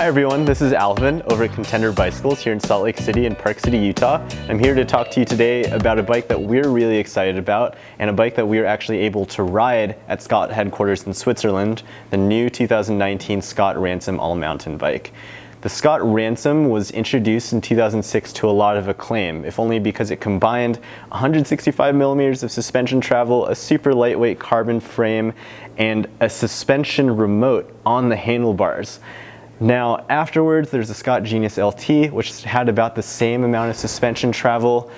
Hi everyone, this is Alvin over at Contender Bicycles here in Salt Lake City and Park City, Utah. I'm here to talk to you today about a bike that we're really excited about and a bike that we are actually able to ride at Scott headquarters in Switzerland, the new 2019 Scott Ransom all-mountain bike. The Scott Ransom was introduced in 2006 to a lot of acclaim, if only because it combined 165 millimeters of suspension travel, a super lightweight carbon frame, and a suspension remote on the handlebars. Now afterwards there's the Scott Genius LT, which had about the same amount of suspension travel,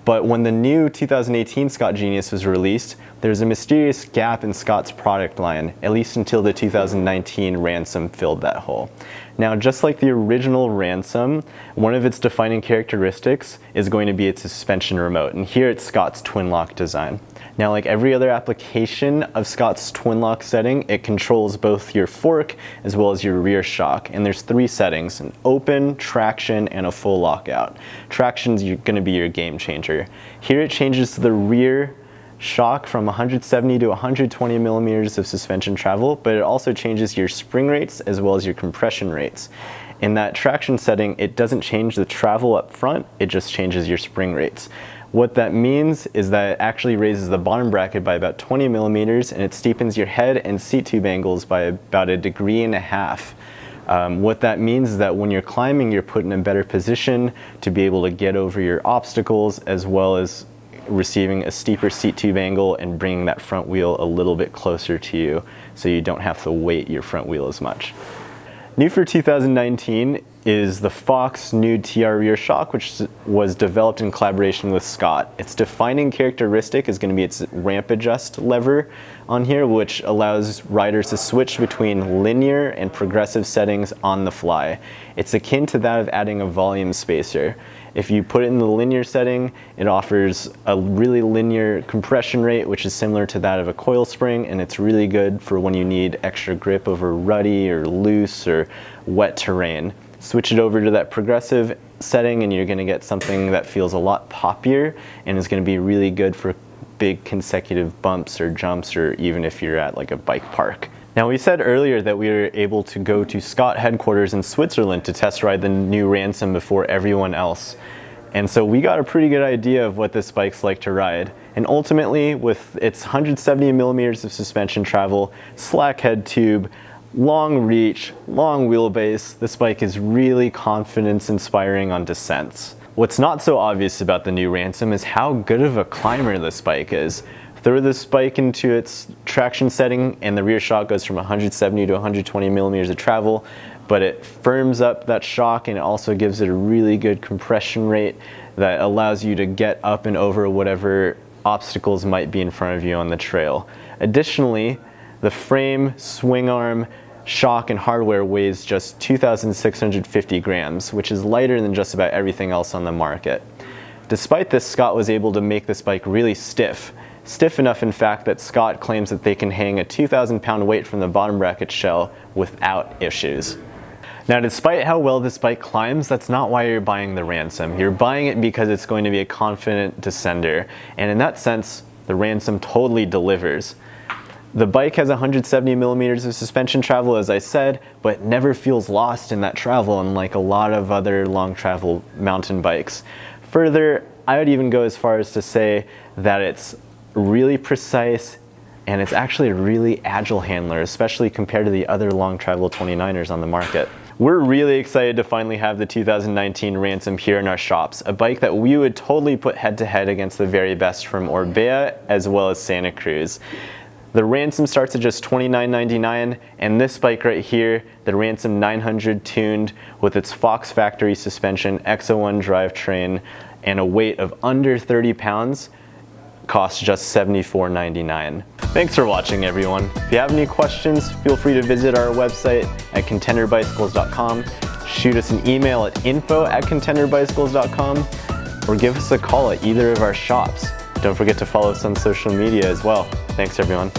but when the new 2018 Scott Genius was released, there's a mysterious gap in Scott's product line, at least until the 2019 Ransom filled that hole. Now, just like the original Ransom, one of its defining characteristics is going to be its suspension remote, and here it's Scott's twin lock design. Now, like every other application of Scott's twin lock setting, it controls both your fork as well as your rear shock, and there's three settings: an open, traction, and a full lockout. Traction's going to be your game changer. Here it changes the rear shock from 170 to 120 millimeters of suspension travel, but it also changes your spring rates as well as your compression rates. In that traction setting, it doesn't change the travel up front, it just changes your spring rates. What that means is that it actually raises the bottom bracket by about 20 millimeters, and it steepens your head and seat tube angles by about 1.5 degrees. What that means is that when you're climbing, you're put in a better position to be able to get over your obstacles, as well as receiving a steeper seat tube angle and bringing that front wheel a little bit closer to you so you don't have to weight your front wheel as much. New for 2019 is the Fox Nude TR rear shock, which was developed in collaboration with Scott. Its defining characteristic is going to be its ramp adjust lever on here, which allows riders to switch between linear and progressive settings on the fly. It's akin to that of adding a volume spacer. If you put it in the linear setting, it offers a really linear compression rate, which is similar to that of a coil spring, and it's really good for when you need extra grip over rutty or loose or wet terrain. Switch it over to that progressive setting and you're going to get something that feels a lot poppier and is going to be really good for big consecutive bumps or jumps, or even if you're at like a bike park. Now, we said earlier that we were able to go to Scott headquarters in Switzerland to test ride the new Ransom before everyone else. And so we got a pretty good idea of what this bike's like to ride. And ultimately, with its 170 millimeters of suspension travel, slack head tube, long reach, long wheelbase, this bike is really confidence-inspiring on descents. What's not so obvious about the new Ransom is how good of a climber this bike is. Throw this bike into its traction setting and the rear shock goes from 170 to 120 millimeters of travel, but it firms up that shock and it also gives it a really good compression rate that allows you to get up and over whatever obstacles might be in front of you on the trail. Additionally, the frame, swing arm, shock, and hardware weighs just 2,650 grams, which is lighter than just about everything else on the market. Despite this, Scott was able to make this bike really stiff. Stiff enough, in fact, that Scott claims that they can hang a 2,000-pound weight from the bottom bracket shell without issues. Now, despite how well this bike climbs, that's not why you're buying the Ransom. You're buying it because it's going to be a confident descender, and in that sense, the Ransom totally delivers. The bike has 170 millimeters of suspension travel, as I said, but never feels lost in that travel, unlike a lot of other long travel mountain bikes. Further, I would even go as far as to say that it's really precise and it's actually a really agile handler, especially compared to the other long travel 29ers on the market. We're really excited to finally have the 2019 Ransom here in our shops, a bike that we would totally put head to head against the very best from Orbea as well as Santa Cruz. The Ransom starts at just $29.99, and this bike right here, the Ransom 900 tuned with its Fox factory suspension, X01 drivetrain, and a weight of under 30 pounds, costs just $74.99. Thanks for watching, everyone. If you have any questions, feel free to visit our website at contenderbicycles.com, shoot us an email at info@contenderbicycles.com, or give us a call at either of our shops. Don't forget to follow us on social media as well. Thanks, everyone.